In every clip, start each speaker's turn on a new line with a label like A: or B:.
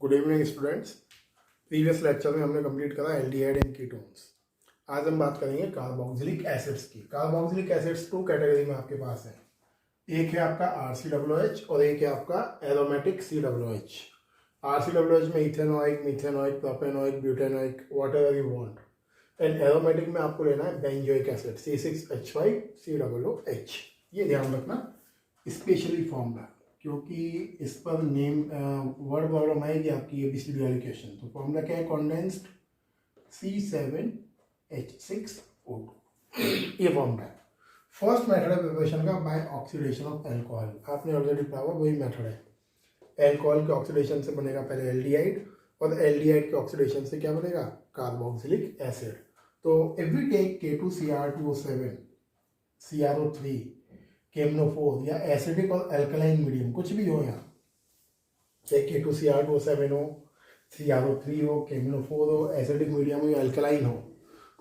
A: Good evening students. Previous lecture में हमने complete करा एल्डिहाइड एंड कीटोन्स। आज हम बात करेंगे कार्बोक्सिलिक एसिड्स की। कार्बोक्सिलिक एसिड्स टू कैटेगरी में आपके पास है, एक है आपका RCOOH और एक है आपका एरोमेटिक COOH। RCOOH में ethanoic, methanoic, propanoic, butanoic, whatever you want. And aromatic में आपको लेना है बेंजोइक एसिड C6H5COOH। ये ध्यान रखना, स्पेशली फॉर्मूला, क्योंकि इस पर नेम वर्ड प्रॉब्लम आएगी आपकी ABCD वाली क्वेश्चन। तो फॉर्मूला क्या है? कॉन्डेंस्ड C7H6O2 ये फॉर्मूला है। फर्स्ट मेथड है प्रिपरेशन का बाय ऑक्सीडेशन ऑफ एल्कोहल। आपने ऑलरेडी पढ़ा हुआ, वही मेथड है। एल्कोहल के ऑक्सीडेशन से बनेगा पहले एल्डिहाइड, और एल्डिहाइड के ऑक्सीडेशन से क्या बनेगा? Carboxylic acid. तो if we take K2Cr2O7 CrO3 केमनोफोर या एसिडिक और अल्कलाइन मीडियम, कुछ भी हो यहाँ, चाहे K2Cr2O7 हो, CrO3 हो, केमनोफोर हो, एसिडिक मीडियम हो या अल्कलाइन हो,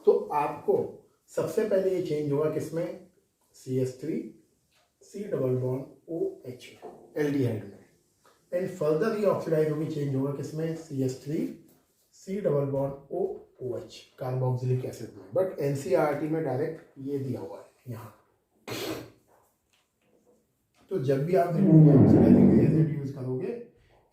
A: तो आपको सबसे पहले ये चेंज होगा किसमें? CH3C OH एल्डिहाइड में। एंड फर्दर ये ऑक्सीडाइज होगी, चेंज होगा किसमें? CH3C OOH कार्बोक्सिलिक एसिड में। बट NCERT में डायरेक्ट ये दिया हुआ है यहाँ। तो जब भी आप ऑक्सीडाइजिंग एसिड यूज करोगे,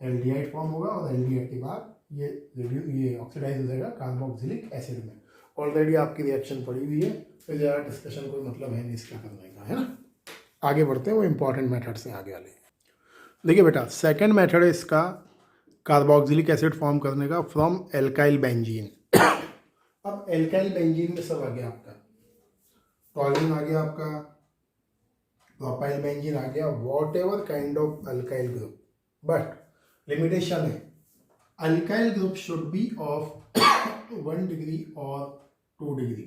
A: एल्डिहाइड फॉर्म होगा और एल्डिहाइड के बाद ये ऑक्सीडाइज हो जाएगा कार्बोक्सिलिक एसिड में। ऑलरेडी आपकी रिएक्शन पड़ी हुई है, तो ज़्यादा डिस्कशन कोई मतलब है नहीं इसका करने का, है ना। आगे बढ़ते हैं, वो इंपॉर्टेंट मेथड्स हैं आगे वाले। देखिए बेटा, सेकेंड मेथड है इसका कार्बोक्सिलिक एसिड फॉर्म करने का फ्रॉम एल्काइल बेंजीन। अब एल्काइल बेंजीन में सब आ गया आपका, टॉलिन आ गया आपका, प्रोपाइल बेंजीन आ गया, whatever kind of alkyl group. But limitation है, alkyl group should be of 1 degree और 2 डिग्री,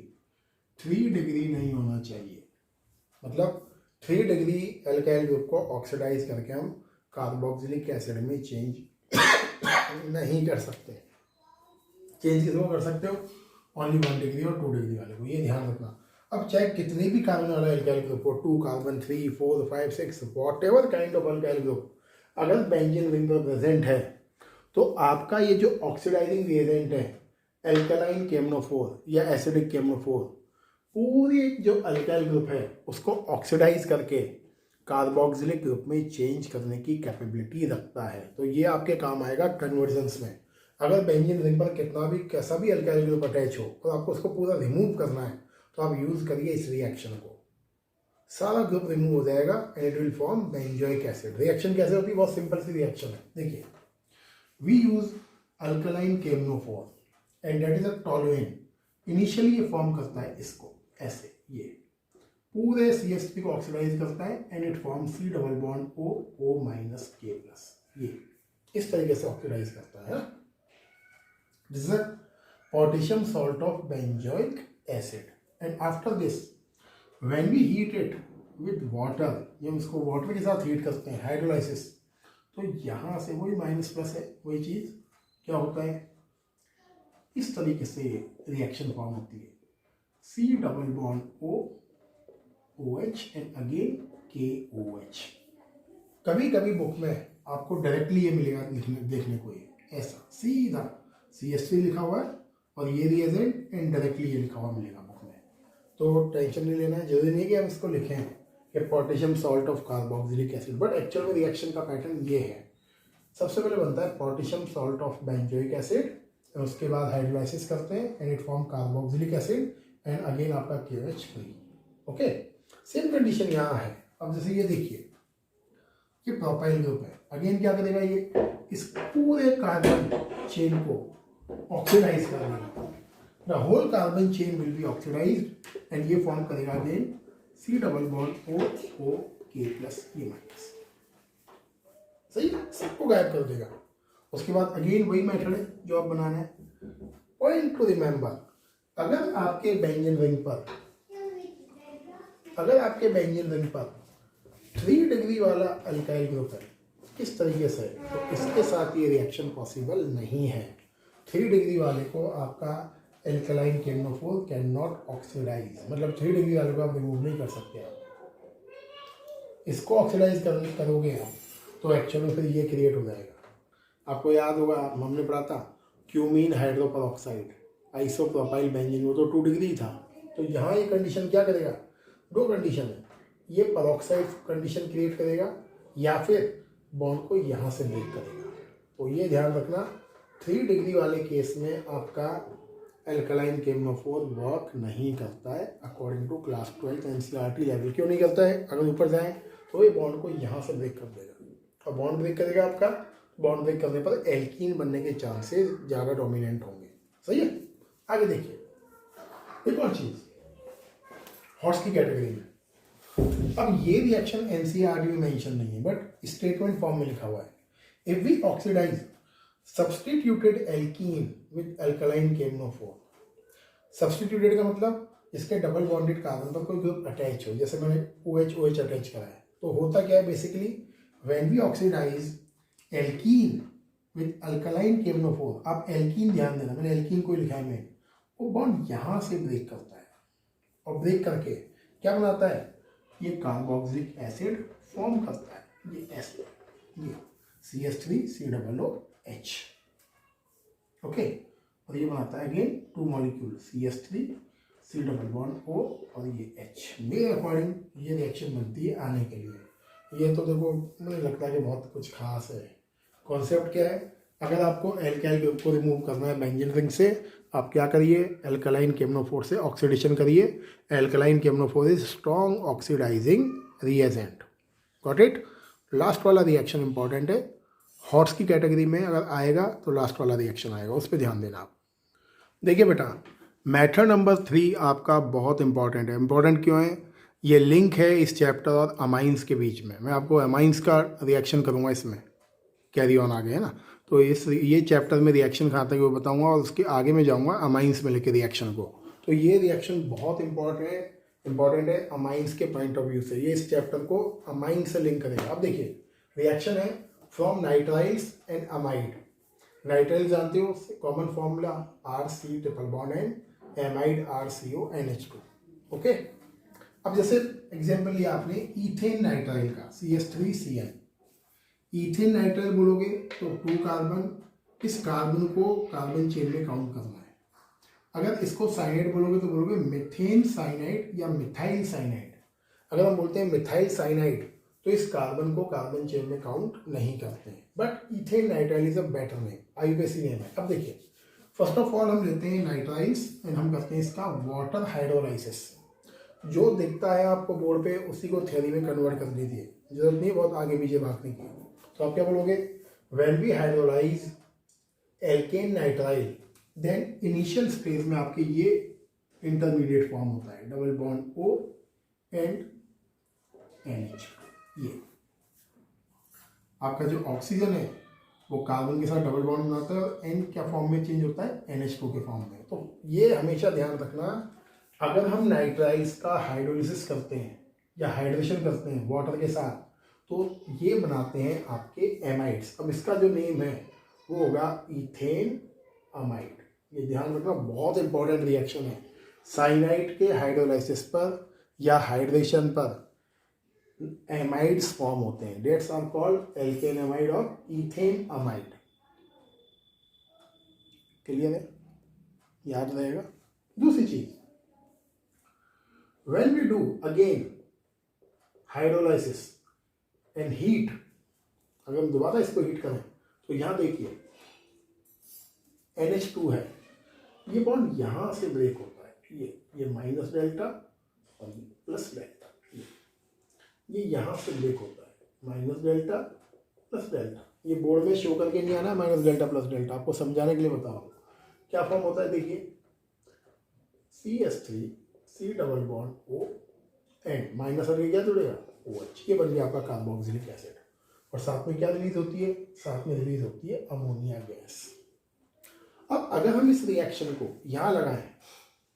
A: 3 डिग्री नहीं होना चाहिए। मतलब 3 डिग्री अल्काइल ग्रुप को ऑक्सीडाइज करके हम कार्बोक्सिलिक एसिड में चेंज नहीं कर सकते। चेंज किसको कर सकते हो? ओनली 1 डिग्री और 2 डिग्री वाले को, ये ध्यान रखना। अब चाहे कितने भी कार्बन वाला अल्काइल ग्रुप हो, 2 carbon, 3, 4, 5, 6, what ever kind of alkyl group, अगर बेंजीन रिंग पर प्रेजेंट है, तो आपका ये जो ऑक्सीडाइजिंग रिएजेंट है एल्कलाइन केमनोफोर या एसिडिक केमनोफोर, पूरी जो अल्काइल ग्रुप है उसको ऑक्सीडाइज करके कार्बोक्सिलिक ग्रुप में चेंज करने की कैपेबिलिटी रखता है। तो ये आपके काम आएगा कन्वर्जन्स में। अगर बेंजीन रिंग पर कितना भी कैसा भी अल्काइल ग्रुप अटैच हो और आपको उसको पूरा रिमूव करना है, तो आप यूज करिए इस रिएक्शन को, सारा ग्रुप रिमूव हो जाएगा and it will form benzoic acid. Reaction कैसे होती है? बहुत सिंपल सी रिएक्शन है। देखिए, वी यूज अल्कलाइन केमनोफोर and that is a toluene. Initially ये फॉर्म करता है इसको ऐसे, ये पूरे CH3 को ऑक्सीडाइज करता है and it form C double bond O-K+। ये इस तरीके से ऑक्सीडाइज करता है। This is a potassium salt of benzoic acid. And after this when we heat it with water, जब इसको वाटर के साथ हीट करते हैं हाइड्रोलाइसिस, तो यहाँ से वही माइनस प्लस है, वही चीज़ क्या होता है, इस तरीके से रिएक्शन फॉर्म होती है। C double bond OOH and again KOH। कभी कभी बुक में आपको डायरेक्टली ये मिलेगा देखने को, ये ऐसा सीधा CH3 लिखा हुआ है और ये रिएजेंट एंड डायरेक्टली ये लिखा हुआ मिलेगा बुक में। तो टेंशन नहीं लेना है, जरूरी नहीं कि हम इसको लिखें कि potassium salt of carboxylic acid, but actual में रिएक्शन का पैटर्न ये है। सबसे पहले बनता है potassium salt of benzoic acid, उसके बाद हाइड्रोलाइसिस करते हैं and it form carboxylic acid and again आपका KOH3। ओके, सेम कंडीशन यहाँ है। अब जैसे ये देखिए, ये प्रोपाइल ग्रुप है, अगेन क्या करेगा, ये इस पूरे कार्बन चेन को ऑक्सीडाइज कर देगा। The whole carbon chain will be oxidised and ये फॉर्म करेगा again C double bond OOK+, ये माइनस, सही, सबको गायब कर देगा। उसके बाद अगेन वही मेथड है जो आप बनाना है। पॉइंट टू रिमेंबर, अगर आपके बेंजीन रिंग पर 3 डिग्री वाला अल्काइल ग्रुप है, किस तरीके से, तो इसके साथ ये रिएक्शन पॉसिबल नहीं है। 3 डिग्री वाले को आपका alkaline KMnO4 can not oxidise, मतलब 3 डिग्री वाले को आप रिमूव नहीं कर सकते। आप इसको ऑक्सीडाइज करोगे आप, तो एक्चुअल में फिर ये क्रिएट हो जाएगा आपको याद होगा, हमने पढ़ा था क्यूमीन हाइड्रोपरऑक्साइड आइसोप्रोपाइल बेंजीन, वो तो 2 डिग्री था। तो यहाँ ये कंडीशन क्या करेगा, 2 कंडीशन है, ये परऑक्साइड कंडीशन क्रिएट करेगा या फिर बॉन्ड को यहाँ से ब्रेक करेगा। तो ये ध्यान रखना 3 डिग्री वाले केस में आपका एल्कलाइन केमनोफोर वर्क नहीं करता है according to class 12 NCERT level. क्यों नहीं करता है, अगर ऊपर जाए तो ये बॉन्ड को यहाँ से ब्रेक कर देगा और बॉन्ड ब्रेक करेगा आपका, बॉन्ड ब्रेक करने पर एल्कीन बनने के चांसेस ज़्यादा डोमिनेंट होंगे। सही है, आगे देखिए एक और चीज़ हॉर्स की कैटेगरी में। अब ये रिएक्शन एनसीईआरटी में मेंशन नहीं है बट स्टेटमेंट फॉर्म में लिखा हुआ है, if we oxidise substituted alkene with alkaline KMnO4. Substituted का मतलब इसके डबल बॉन्डेड कार्बन पर कोई ग्रुप अटैच हो, जैसे मैंने OH अटैच करा है। तो होता क्या है basically, when we oxidise alkene with alkaline केमनोफोर, आप एल्कीन ध्यान देना, मैंने एल्कीन को लिखा है मैं, वो बॉन्ड यहाँ से ब्रेक करता है और ब्रेक करके क्या बनाता है, ये कार्बोक्सिलिक एसिड फॉर्म करता है, ये एसिड, ये CH3COOH, ओके। और ये बनाता है again 2 molecule CH3 C double bond O और ये H। मेरे अकॉर्डिंग ये रिएक्शन बनती है आने के लिए। ये तो देखो मुझे लगता है कि बहुत कुछ खास है। कॉन्सेप्ट क्या है, अगर आपको एल्काइल ग्रुप को रिमूव करना है बेंजीन रिंग से, आप क्या करिए, एल्कलाइन केमनोफोर से ऑक्सीडेशन करिए। Alkaline KMnO4 is strong oxidising reagent, got it. Last वाला रिएक्शन इंपॉर्टेंट है, हॉर्स की कैटेगरी में अगर आएगा तो लास्ट वाला रिएक्शन आएगा, उस पर ध्यान देना आप। देखिए बेटा, मेथड नंबर 3 आपका बहुत इंपॉर्टेंट है। इंपॉर्टेंट क्यों है, ये लिंक है इस चैप्टर और अमाइंस के बीच में। मैं आपको अमाइंस का रिएक्शन करूँगा, इसमें कैरी ऑन आगे है ना, तो ये चैप्टर में रिएक्शन कहाँ तक वो बताऊँगा और उसके आगे में जाऊँगा अमाइंस में लेके रिएक्शन को। तो ये रिएक्शन बहुत इंपॉर्टेंट है अमाइंस के पॉइंट ऑफ व्यू से। ये इस चैप्टर को अमाइंस से लिंक करेगा। अब देखिए रिएक्शन है from nitriles and amide. Nitrile जानते हो, common formula RC triple bond and amide RCONH2, okay. अब जैसे एग्जांपल लिया आपने इथेन नाइट्राइल का CH3Cl। इथेन नाइट्राइल बोलोगे तो 2 कार्बन, इस कार्बन को कार्बन चेन में काउंट करना है। अगर इसको साइनाइड बोलोगे तो बोलोगे मिथेन साइनाइड या मिथाइल साइनाइड। अगर हम बोलते हैं मिथाइल साइनाइड तो इस कार्बन को कार्बन चेन में काउंट नहीं करते हैं, but ethane nitrile is a better name, IUPAC name है। अब देखिए फर्स्ट ऑफ ऑल हम लेते हैं नाइट्राइल्स एंड हम करते हैं इसका वाटर हाइड्रोलाइसिस। जो दिखता है आपको बोर्ड पे उसी को थ्योरी में कन्वर्ट कर दीजिए, जरूरत नहीं बहुत आगे पीछे भागने की। तो आप क्या बोलोगे, when we hydrolyse alkane nitrile then initial stage में आपके ये इंटरमीडिएट फॉर्म होता है, double bond O and NH। ये आपका जो ऑक्सीजन है वो कार्बन के साथ डबल बॉन्ड बनाता है और N क्या फॉर्म में चेंज होता है, NH2 के फॉर्म में। तो ये हमेशा ध्यान रखना, अगर हम नाइट्राइल्स का हाइड्रोलिसिस करते हैं या हाइड्रेशन करते हैं वाटर के साथ तो ये बनाते हैं आपके एमाइड्स। अब इसका जो नेम है वो होगा इथेन अमाइड। ये ध्यान रखना, बहुत इंपॉर्टेंट रिएक्शन है। साइनाइड के हाइड्रोलाइसिस पर या हाइड्रेशन पर एमाइड्स फॉर्म होते हैं, that's are called alkane amide और इथेन अमाइड। क्लियर है, याद रहेगा। दूसरी चीज, when we do again hydrolysis and heat, अगर हम दोबारा इसको हीट करें तो यहां देखिए NH2 है, ये बॉन्ड यहां से ब्रेक होता है, ये माइनस डेल्टा और ये प्लस डेल्टा, ये यहां से ब्रेक होता है, माइनस डेल्टा प्लस डेल्टा। ये बोर्ड में शो करके नहीं आना माइनस डेल्टा प्लस डेल्टा, आपको समझाने के लिए बता रहा हूँ। क्या फॉर्म होता है देखिए, CH3 C double bond O and minus अगर क्या जुड़ेगा OH, ये बन गया आपका कार्बोक्सिलिक एसिड। और साथ में क्या रिलीज होती है, साथ में रिलीज होती है अमोनिया गैस। अब अगर हम इस रिएक्शन को यहाँ लगाएं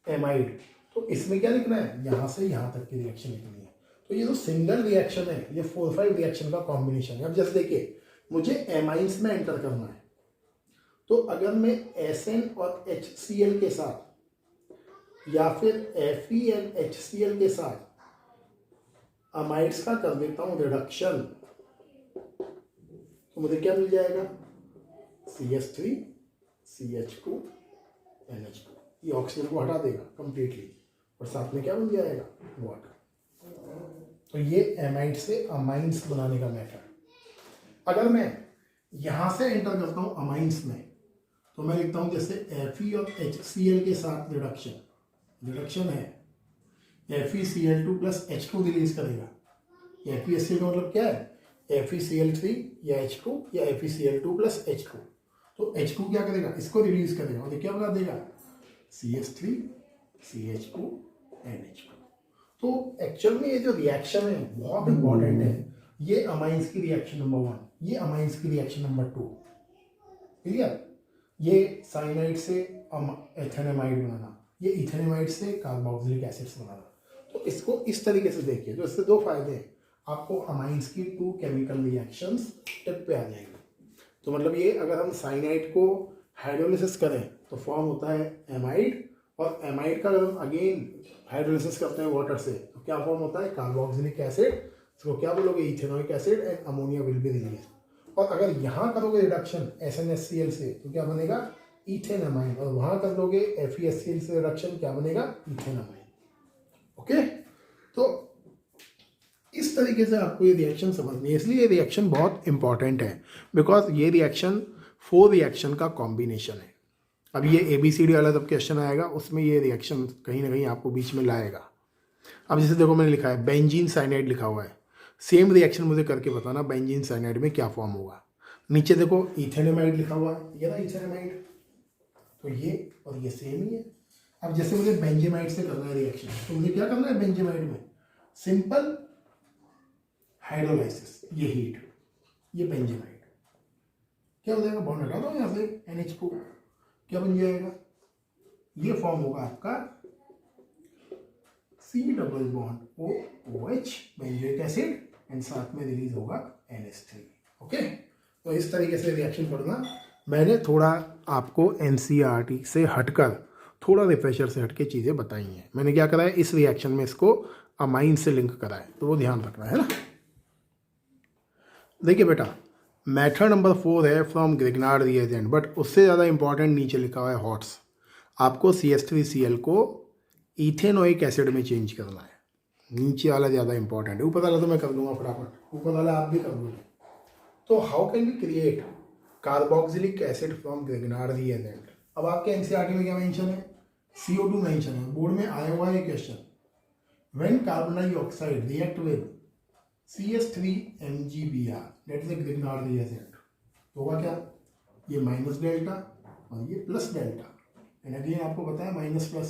A: एमाइड, तो इसमें क्या लिखना है, यहाँ से यहाँ तक की रिएक्शन लिखनी है। तो ये जो सिंगल रिएक्शन है ये 4-5 रिएक्शन का कॉम्बिनेशन है। अब जैसे देखिए मुझे एमाइंस में एंटर करना है, तो अगर मैं SN और HCl के साथ या फिर FeNHCl के साथ अमाइड्स का कर देता हूं रिडक्शन, तो मुझे क्या मिल जाएगा, CH3 CH2 NH2, ये ऑक्सीजन को हटा देगा कंप्लीटली और साथ में क्या बन जाएगा, वाटर। तो ये एमाइड से अमाइंस बनाने का मेथड। अगर मैं यहां से एंटर करता हूं अमाइंस में, तो मैं लिखता हूं जैसे Fe और HCl के साथ रिडक्शन है, FeCl2 प्लस H2 रिलीज करेगा। FeHCl का मतलब क्या है, FeCl3 या H2 या FeCl2 प्लस H2। तो H2 क्या करेगा, इसको रिलीज करेगा और ये क्या बना देगा, CH3 CH2 NH2। तो एक्चुअल में ये जो रिएक्शन है बहुत इंपॉर्टेंट है। ये अमाइंस की रिएक्शन नंबर 1, ये अमाइंस की रिएक्शन नंबर 2, क्लियर। ये साइनाइड से एथेनेमाइड बनाना, ये इथेनेमाइड से कार्बोक्सिलिक एसिड्स बनाना। तो इसको इस तरीके से देखिए, तो इससे दो फायदे हैं, आपको अमाइंस की 2 केमिकल रिएक्शंस टिप पे आ जाएंगे। तो मतलब ये अगर हम साइनाइड को हाइड्रोलिसिस करें तो फॉर्म होता है एमाइड, और एमाइड का अगर हम अगेन हाइड्रोलिसिस करते हैं वाटर से तो क्या फॉर्म होता है, कार्बोक्सिलिक एसिड। इसको क्या बोलोगे, ethanoic acid, and ammonia will be release. और अगर यहाँ करोगे रिडक्शन SnHCl से तो क्या बनेगा, इथेनमाइन, और वहाँ कर लोगे FeHCl से रिडक्शन, क्या बनेगा, इथेनमाइन। ओके, तो इस तरीके से आपको ये रिएक्शन समझनी है। इसलिए ये रिएक्शन बहुत इंपॉर्टेंट है, बिकॉज ये रिएक्शन 4 रिएक्शन का कॉम्बिनेशन है। अब ये ABCD वाला जब क्वेश्चन आएगा उसमें ये रिएक्शन कहीं ना कहीं आपको बीच में लाएगा। अब जैसे देखो मैंने लिखा है बेंजीन साइनाइड लिखा हुआ है, सेम रिएक्शन मुझे करके बताना बेंजीन साइनाइड में क्या फॉर्म होगा। नीचे देखो इथेनेमाइड लिखा हुआ है, ये ना इथेनेमाइड, तो ये और ये सेम ही है। अब जैसे मुझे बेंजेमाइड से करना है रिएक्शन, तो मुझे क्या करना है बेंजेमाइड में, सिंपल हाइड्रोलाइसिस, ये हीट, ये बेंजेमाइड, क्या हो जाएगा, बॉन्ड हटा दो यहाँ से NH को, क्या बन जाएगा, ये फॉर्म होगा आपका C double bond OH benzoic acid, and साथ में रिलीज होगा NH3। ओके, तो इस तरीके से रिएक्शन पढ़ना। मैंने थोड़ा आपको NCERT से हटकर, थोड़ा रिफ्रेशर से हटके चीज़ें बताई हैं। मैंने क्या करा है, इस रिएक्शन में इसको अमाइन से लिंक करा है, तो वो ध्यान रखना है ना। देखिए बेटा, मेथड नंबर 4 है फ्रॉम ग्रिग्नार्ड रिएजेंट, बट उससे ज़्यादा इंपॉर्टेंट नीचे लिखा हुआ है हॉट्स। आपको CH3Cl को इथेनोइक एसिड में चेंज करना है, नीचे वाला ज़्यादा इंपॉर्टेंट है। ऊपर वाला तो मैं कर दूंगा फटाफट, ऊपर वाला आप भी कर दोगे। तो how can we create carboxylic acid from Grignard reagent. अब आपके NCERT में क्या मेंशन है, CO2 मेंशन है, बोर्ड में आया हुआ है question. When carbon dioxide react with CH3MgBr, that is a Grignard reagent, तो होगा क्या, ये माइनस डेल्टा और ये प्लस डेल्टा, एंड अगेन आपको पता है माइनस प्लस,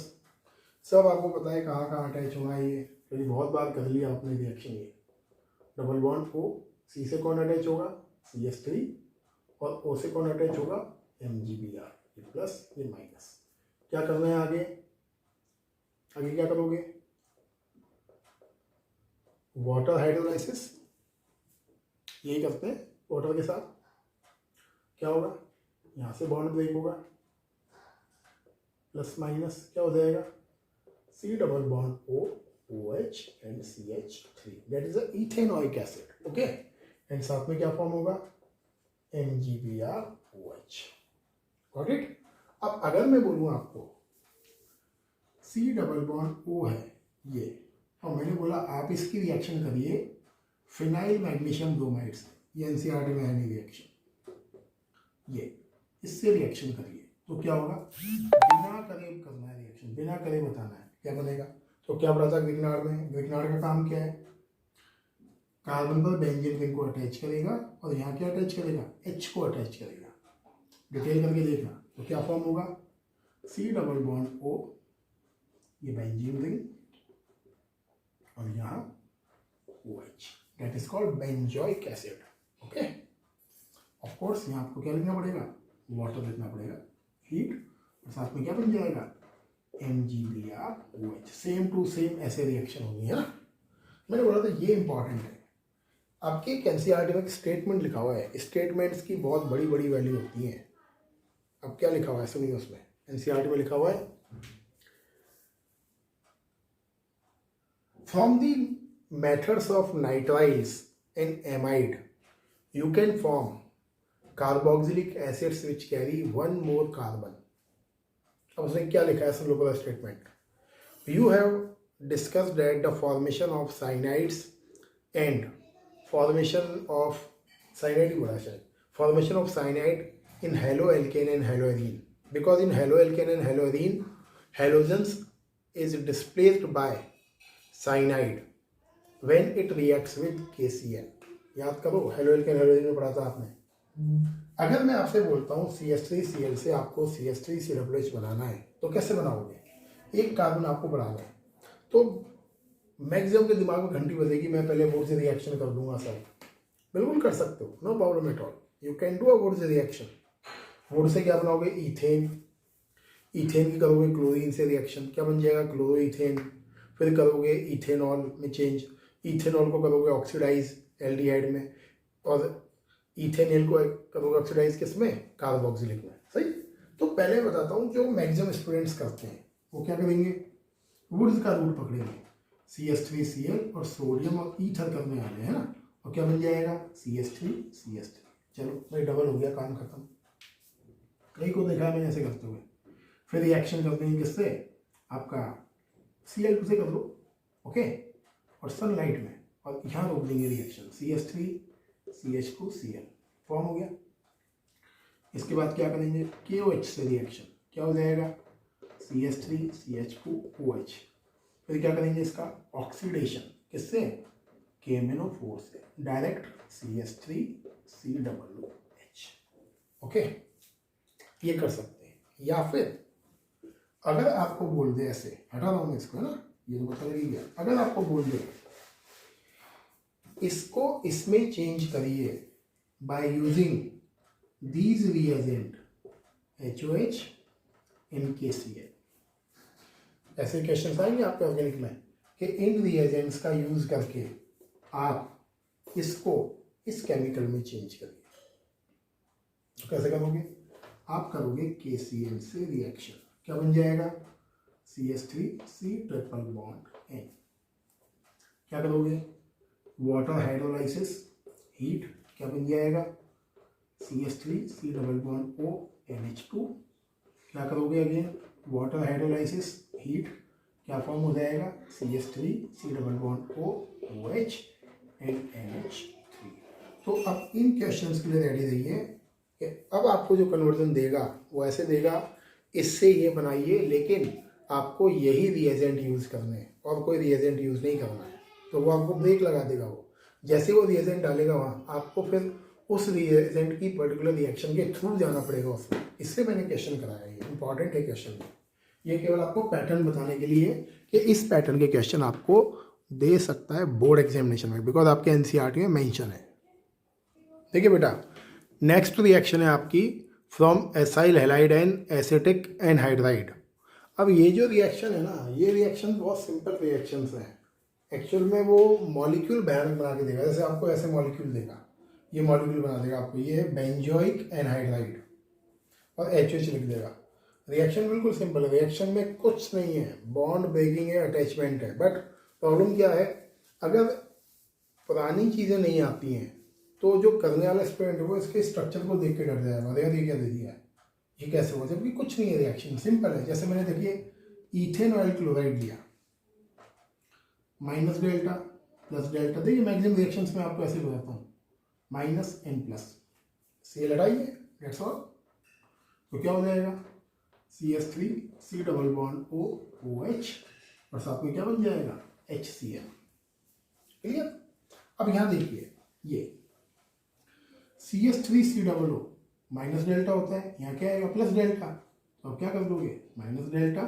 A: सब आपको पता है कहाँ कहाँ अटैच होगा ये, तो ये बहुत बार कर लिया आपने रिएक्शन। ये डबल बॉन्ड O, C से कौन अटैच होगा, CH3, और O से कौन अटैच होगा, MgBr, ये प्लस ये माइनस। क्या करना है आगे, आगे क्या करोगे, वाटर हाइड्रोलाइसिस, यही करते हैं वाटर के साथ। क्या होगा, यहाँ से बॉन्ड ब्रेक होगा, प्लस माइनस क्या हो जाएगा, C double bond O OH and CH3, that is ethanoic acid. Okay, and साथ में क्या फॉर्म होगा, MgBr OH। Got it. अब अगर मैं बोलूँ आपको C डबल बॉन्ड O है ये, और मैंने बोला आप इसकी रिएक्शन करिए फिनाइल मैग्नीशियम ब्रोमाइड से, ये NCERT में है नहीं रिएक्शन, ये इससे रिएक्शन करिए, तो क्या होगा, बिना करे करना है रिएक्शन, बिना करे बताना है क्या बनेगा। तो क्या पढ़ा था ग्रिग्नार्ड में, ग्रिग्नार्ड का काम क्या है, कार्बन पर बेंजीन रिंग को अटैच करेगा और यहाँ क्या अटैच करेगा, H को अटैच करेगा। डिटेल करके देखना, तो क्या फॉर्म होगा, C डबल बॉन्ड O, ये बेंजीन रिंग, और यहाँ OH, that is called benzoic acid. Okay, of course यहाँ आपको क्या लिखना पड़ेगा, वाटर लिखना पड़ेगा, हीट, और साथ में क्या बन जाएगा, MgBr OH। Same to same ऐसे रिएक्शन होगी है ना। मैंने बोला था ये इंपॉर्टेंट है। आपके NCERT में एक स्टेटमेंट लिखा हुआ है, स्टेटमेंट्स की बहुत बड़ी बड़ी वैल्यू होती है। अब क्या लिखा हुआ है सुनिए, उसमें NCERT में लिखा हुआ है, from the methods of nitriles and amide you can form carboxylic acids which carry one more carbon. अब उसने क्या लिखा है, सुन लो पूरा statement. You have discussed that the formation of cyanides and formation of cyanide ही बोला शायद, formation of cyanide in haloalkane and haloarene, because in haloalkane and haloarene halogens is displaced by cyanide when it reacts with KCl। याद करो, halo alkane haloarene में पढ़ा था आपने। अगर मैं आपसे बोलता हूँ CH3Cl से आपको CH3COOH बनाना है तो कैसे बनाओगे? एक कार्बन आपको बढ़ाना है तो मैक्सिमम के दिमाग में घंटी बजेगी, मैं पहले बोर्ड से रिएक्शन कर दूंगा सर। बिल्कुल कर सकते हो, no problem at all, you can do a board से रिएक्शन। बोर्ड से क्या बनाओगे? ईथेन। ईथेन की करोगे क्लोरीन से रिएक्शन, क्या बन जाएगा? क्लोरोईथेन। फिर करोगे इथेनॉल में चेंज, इथेनॉल को करोगे ऑक्सीडाइज एल्डिहाइड में, और इथेनॉल को करोगे ऑक्सीडाइज किस में? कार्बोक्सिलिक में। सही। तो पहले बताता हूँ, जो मैक्सिमम स्टूडेंट्स करते हैं वो क्या करेंगे? वुड्स का रूट पकड़ेंगे, CH3Cl और सोडियम और ईथर करने वाले हैं ना, और क्या बन जाएगा? CH3CH3। चलो भाई, डबल हो गया, काम खत्म। यही को देखा मैंने ऐसे करते हुए। फिर रिएक्शन करते हैं किससे? आपका Cl2 से कर लो, ओके, और सनलाइट में, और यहाँ रोक देंगे रिएक्शन, CH3CH2Cl फॉर्म हो गया। इसके बाद क्या करेंगे? KOH से रिएक्शन, क्या हो जाएगा? CH3CH2OH। फिर क्या करेंगे? इसका ऑक्सीडेशन, किससे? KMnO4 से, डायरेक्ट CH3COOH। ओके, ये कर सकते हैं। या फिर अगर आपको बोल दे ऐसे, हटा रहा हूँ इसको, है ना, ये तो पता लगी गया। अगर आपको बोल दे इसको इसमें चेंज करिए by using these reagent HOH in KCl, ऐसे क्वेश्चन आएंगे आपके ऑर्गेनिक में कि इन रिएजेंट्स का यूज करके आप इसको इस केमिकल में चेंज करिए। तो कैसे करोगे? आप करोगे KCl से रिएक्शन, क्या बन जाएगा? CH3C triple bond N। क्या करोगे? वाटर हाइड्रोलाइसिस, हीट, क्या बन जाएगा? CH3C double bond O NH2। क्या करोगे? अगेन वाटर हाइड्रोलाइसिस, हीट, क्या फॉर्म हो जाएगा? CH3C double bond O OH and NH3। तो अब इन क्वेश्चंस के लिए रेडी रहिए कि अब आपको जो कन्वर्जन देगा वो ऐसे देगा, इससे ये बनाइए, लेकिन आपको यही रिएजेंट यूज़ करने हैं और कोई रिएजेंट यूज़ नहीं करना है। तो वो आपको ब्रेक लगा देगा। वो जैसे वो रिएजेंट डालेगा वहाँ आपको फिर उस रिएजेंट की पर्टिकुलर रिएक्शन के थ्रू जाना पड़ेगा उसमें। इससे मैंने क्वेश्चन कराया, ये इंपॉर्टेंट है क्वेश्चन। ये केवल आपको पैटर्न बताने के लिए कि इस पैटर्न के क्वेश्चन आपको दे सकता है बोर्ड एग्जामिनेशन में, बिकॉज आपके NCERT में मेंशन है। देखिए बेटा, नेक्स्ट रिएक्शन है आपकी from acyl halide and acetic anhydride. अब ये जो रिएक्शन है ना, ये रिएक्शन बहुत सिंपल रिएक्शंस हैं। एक्चुअल में वो मॉलिक्यूल भयानक बना के देगा। जैसे आपको ऐसे मॉलिक्यूल देगा, ये मॉलिक्यूल बना देगा आपको, ये बेंजोइक एनहाइड्राइड, और HH लिख देगा। रिएक्शन बिल्कुल सिंपल है, रिएक्शन में कुछ नहीं है, बॉन्ड ब्रेकिंग है, अटैचमेंट है। बट प्रॉब्लम क्या है, अगर पुरानी चीज़ें नहीं आती हैं तो जो करने वाला स्टूडेंट है वो इसके स्ट्रक्चर को देख के डर जाएगा, अरे ये क्या दे दिया है, ये कैसे हुआ, जबकि कुछ नहीं है, रिएक्शन सिंपल है। जैसे मैंने देखिए ईथेन ऑयल क्लोराइड लिया, माइनस डेल्टा प्लस डेल्टा। देखिए मैक्सिमम रिएक्शंस में आपको ऐसे बताता हूँ, -N+, Cl हटाइए, डेट्स ऑल। तो क्या हो जाएगा? CH3C double bond O OH, और साथ में क्या बन जाएगा? HCl। क्लियर? अब यहाँ देखिए, ये CH3C double O minus delta होता है, यहाँ क्या आएगा? Plus delta. तो अब क्या कर दोगे? माइनस डेल्टा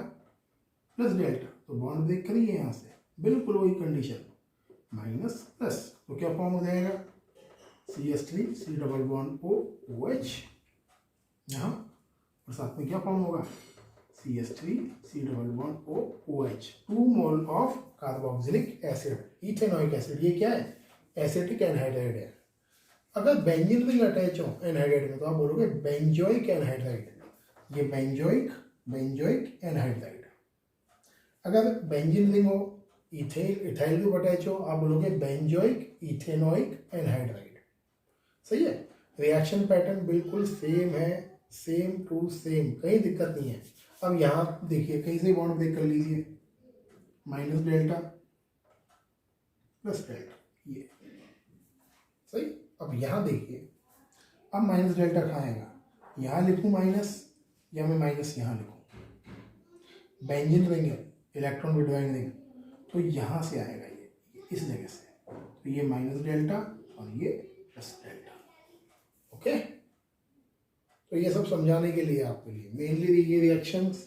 A: प्लस डेल्टा, तो बॉन्ड ब्रेक करिए यहाँ से, बिल्कुल वही कंडीशन, माइनस प्लस, तो क्या फॉर्म हो जाएगा? CH3C double bond O OH यहाँ, और साथ में क्या फॉर्म होगा? CH3C double bond O OH, 2 mole of carboxylic acid, ethanoic acid. ये क्या है? एसिटिक एनहाइड्राइड है। अगर बेंजीन रिंग अटैच हो एनहाइड्राइड में तो आप बोलोगे बेंजोइक एनहाइड्राइड। ये बेंजोइक एनहाइड्राइड। अगर बेंजीन रिंग हो, इथाइल ग्रुप अटैच हो, आप बोलोगे बेंजोइक इथेनोइक एनहाइड्राइड। सही है? रिएक्शन पैटर्न बिल्कुल सेम है, सेम टू सेम, कहीं दिक्कत नहीं है। अब यहाँ देखिए कहीं से बॉन्ड ब्रेक कर लीजिए, माइनस डेल्टा प्लस डेल्टा, ये सही। अब यहाँ देखिए, अब माइनस डेल्टा कहाँ आएगा, यहाँ लिखूँ माइनस या मैं माइनस यहाँ लिखूँ, बेंजीन रिंग है, इलेक्ट्रॉन विड्रॉइंग रिंग, तो यहाँ से आएगा ये इस जगह से, तो ये माइनस डेल्टा और ये प्लस डेल्टा। ओके, तो ये सब समझाने के लिए आपके लिए मेनली ये रिएक्शंस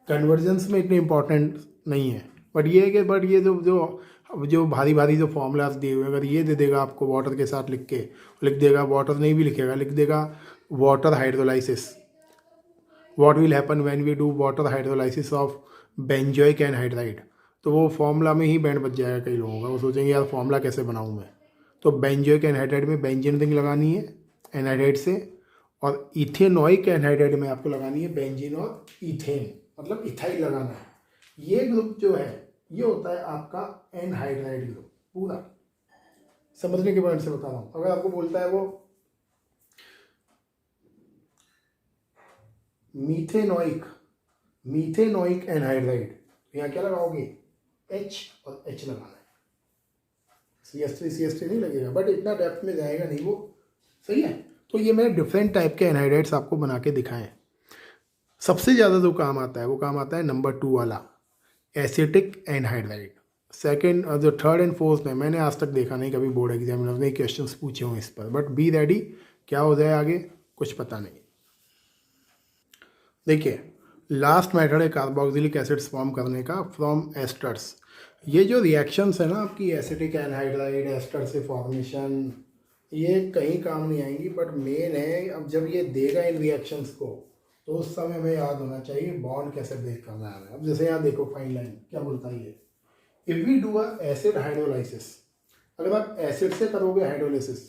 A: कन्वर्जेंस में इतने इंपॉर्टेंट नहीं है, बट ये है कि बट ये जो भारी भारी जो फॉर्मूलाज दिए हुए, अगर ये दे देगा आपको वाटर के साथ लिख के, लिख देगा वाटर नहीं भी लिखेगा, लिख देगा water hydrolysis, what will happen when we do water hydrolysis of benzoic anhydride, तो वो फॉर्मूला में ही बैंड बच जाएगा कई लोगों का, वो सोचेंगे यार फॉर्मूला कैसे बनाऊँ मैं। तो बेंजोइक एनहाइड्राइड में बेंजीन रिंग लगानी है एनहाइड्राइड से, और इथेनोइक एनहाइड्राइड में आपको लगानी है बेंजीन और इथेन, मतलब इथाइल लगाना है। ये ग्रुप जो है ये होता है आपका एनहाइड्राइड ग्रुप। पूरा समझने के पॉइंट से बता रहा हूँ। अगर आपको बोलता है वो मीथेनोइक एनहाइड्राइड, यहाँ क्या लगाओगे, H और H लगाना है, CH3 नहीं लगेगा, बट इतना डेप्थ में जाएगा नहीं वो, सही है। तो ये मैंने डिफरेंट टाइप के एनहाइड्राइड्स आपको बना के दिखाएं। सबसे ज़्यादा जो काम आता है वो काम आता है नंबर 2 वाला एसिटिक एनहाइड्राइड। सेकंड जो थर्ड एंड फोर्थ में मैंने आज तक देखा नहीं कभी बोर्ड एग्जामिनर ने क्वेश्चंस पूछे हों इस पर, बट बी रेडी, क्या हो जाए आगे कुछ पता नहीं। देखिए लास्ट मेथड है कार्बोक्सिलिक एसिड्स फॉर्म करने का फ्रॉम एस्टर्स। ये जो रिएक्शंस है ना आपकी एसिटिक एनहाइड्राइड एस्टर से फॉर्मेशन, ये कहीं काम नहीं आएंगी, बट मेन है अब जब ये देगा इन रिएक्शंस को तो उस समय हमें याद होना चाहिए बॉन्ड कैसे ब्रेक करना है। अब जैसे यहाँ देखो फाइन लाइन क्या बोलता है ये, if we do a acid hydrolysis, अगर आप एसिड से करोगे हाइड्रोलाइसिस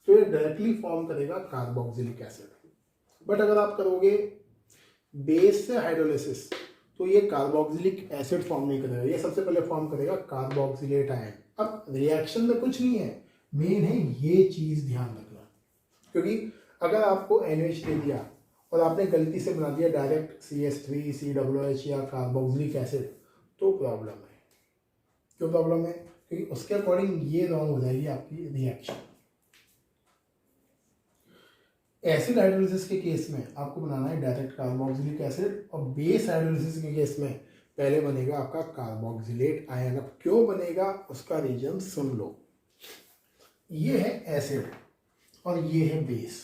A: तो ये डायरेक्टली फॉर्म करेगा कार्बोक्सिलिक एसिड, बट अगर आप करोगे बेस से हाइड्रोलाइसिस तो ये कार्बोक्सिलिक एसिड फॉर्म नहीं करेगा, ये सबसे पहले फॉर्म करेगा कार्बोक्सिलेट आयन। अब रिएक्शन में कुछ नहीं है, मेन है ये चीज़ ध्यान रखना, क्योंकि अगर आपको NH दे दिया और आपने गलती से बना दिया डायरेक्ट CH3 COOH या कार्बोक्सिलिक एसिड तो प्रॉब्लम है। क्यों प्रॉब्लम है, क्योंकि उसके अकॉर्डिंग ये रॉन्ग हो जाएगी आपकी रिएक्शन। एसिड हाइड्रोलिसिस के केस में आपको बनाना है डायरेक्ट कार्बोक्सिलिक एसिड, और बेस हाइड्रोलिसिस के केस में पहले बनेगा आपका कार्बोक्सिलेट आयन। अब क्यों बनेगा उसका रीजन सुन लो, ये है एसिड और ये है base,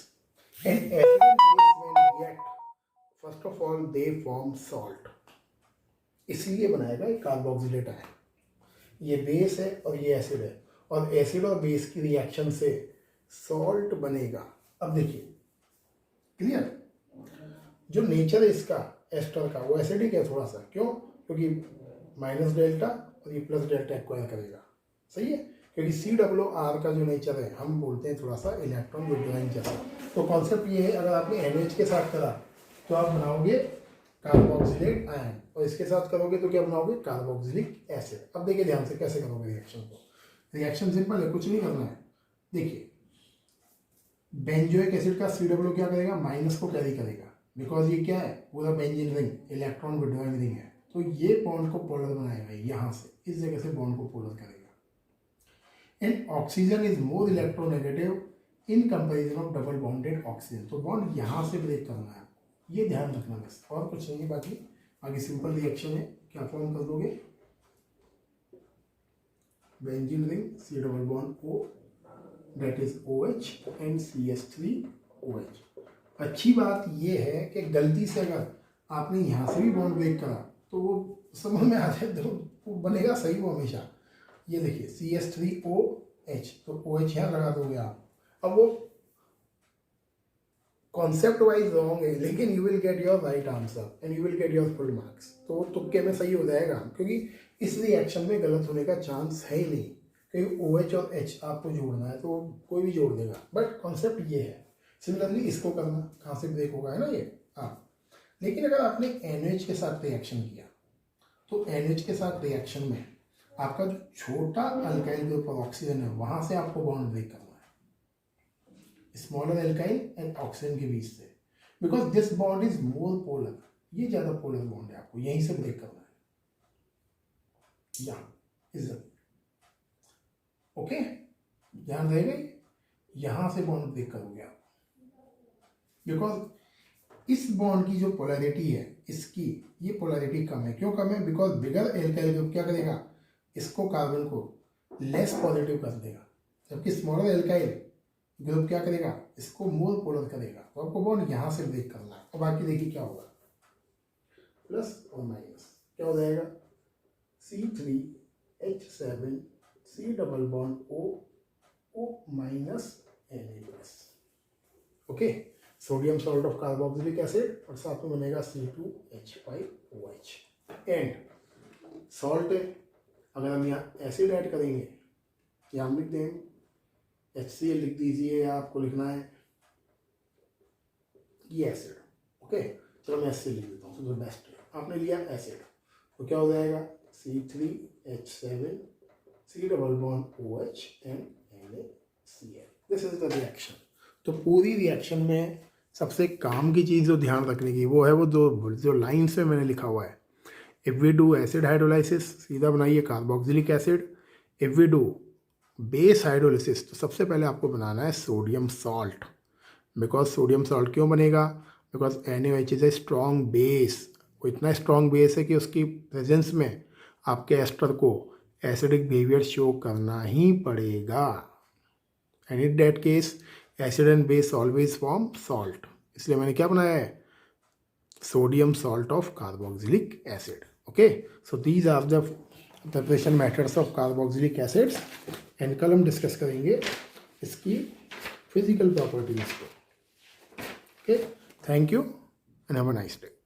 A: and acid and base when react first of all they form salt, इसलिए बनाएगा एक कार्बोक्सिलेट आयन। ये बेस है और ये एसिड है, और एसिड और बेस की रिएक्शन से सॉल्ट बनेगा। अब देखिए क्लियर, जो नेचर है इसका एस्टर का वो एसिडिक है थोड़ा सा, क्यों, क्योंकि माइनस डेल्टा और ये प्लस डेल्टा एक्वायर करेगा, सही है, क्योंकि COR का जो नेचर है हम बोलते हैं थोड़ा सा इलेक्ट्रॉन विड्रॉइंग जैसा। तो कॉन्सेप्ट ये है, अगर आपने NH के साथ करा तो आप बनाओगे कार्बोक्सिलेट आयन, और इसके साथ करोगे तो क्या बनाओगे, कार्बोक्सिलिक एसिड। अब देखिए ध्यान से कैसे करोगे रिएक्शन को, रिएक्शन सिंपल है, कुछ नहीं करना है। देखिए बेंजोइक एसिड का COO क्या करेगा, माइनस को कैरी करेगा, बिकॉज ये क्या है पूरा benzene ring electron withdrawing ring है, तो ये बॉन्ड को पोलर बनाएगा, यहाँ से इस जगह से बॉन्ड को पोलर करेगा। And oxygen is more electronegative in comparison of double bonded oxygen, तो बॉन्ड यहाँ से ब्रेक करना है, ये ध्यान रखना बस, और कुछ नहीं है। बाकी सिंपल रिएक्शन है, क्या फॉर्म कर दोगे, benzene ring C+O that is OH and CH3OH। अच्छी बात ये है कि गलती से अगर आपने यहाँ से भी बॉन्ड ब्रेक करा तो वो समझ में आ जाए, तो बनेगा सही वो हमेशा। ये देखिए CH3OH, तो OH यहाँ लगा दोगे आप। अब वो कॉन्सेप्ट वाइज रॉन्ग है, लेकिन you will get your right answer and you will get your full marks, तो तुक्के में सही हो जाएगा, क्योंकि इस रिएक्शन में गलत होने का चांस है ही नहीं, क्योंकि OH और H आपको जोड़ना है तो कोई भी जोड़ देगा, बट कॉन्सेप्ट ये है। सिमिलरली इसको करना, कहाँ से ब्रेक होगा, है ना ये, हाँ। लेकिन अगर आपने NH के साथ रिएक्शन किया तो NH के साथ रिएक्शन में आपका जो छोटा अल्काइल ग्रुप और ऑक्सीजन है वहाँ से आपको बॉन्ड ब्रेक करना है, स्मॉलर एल्काइल एंड ऑक्सीजन के बीच से, because this bond is more polar, ये ज्यादा पोलर बॉन्ड है, आपको यहीं से ब्रेक करना है, यहाँ इस ओके, ध्यान रहेगा, यहां से बॉन्ड ब्रेक करोगे आप, बिकॉज इस बॉन्ड की जो पोलैरिटी है इसकी, ये पोलैरिटी कम है, क्यों कम है, बिकॉज बिगर एल्काइल ग्रुप क्या करेगा, इसको कार्बन को लेस पॉजिटिव कर देगा, जबकि स्मॉलर एल्काइल ग्रुप क्या करेगा, इसको मोर पोलर करेगा, तो आपको बॉन्ड यहां से ब्रेक करना है, और बाकी देखिए क्या होगा, प्लस और माइनस क्या हो जाएगा, C3H7 C double bond O minus Na+, okay, sodium salt of carboxylic acid, और साथ में बनेगा C2H5OH, एंड सॉल्ट है, अगर हम यहाँ एसिड ऐड करेंगे, यहाँ लिख दें HCl लिख दीजिए, आपको लिखना है ये एसिड, ओके, चलो मैं HCl लिख देता हूँ, सबसे बेस्ट है, आपने लिया एसिड, तो क्या हो जाएगा C3H7 C double bond OH and NaCl, this is the reaction. तो पूरी रिएक्शन में सबसे काम की चीज़ जो ध्यान रखने की वो है, वो जो लाइन्स में मैंने लिखा हुआ है, if we do acid hydrolysis, सीधा बनाइए carboxylic acid, if we do base hydrolysis, तो सबसे पहले आपको बनाना है sodium salt, because sodium salt क्यों बनेगा, because NaOH is a strong base, वो इतना स्ट्रॉन्ग बेस है कि उसकी प्रेजेंस में आपके एस्टर को एसिडिक बिहेवियर शो करना ही पड़ेगा, and in that case acid and base always form salt, इसलिए मैंने क्या बनाया है, sodium salt of carboxylic acid, okay, so these are the preparation methods of carboxylic acids, and कल हम डिस्कस करेंगे इसकी फिजिकल प्रॉपर्टीज को, okay, thank you and have a nice day.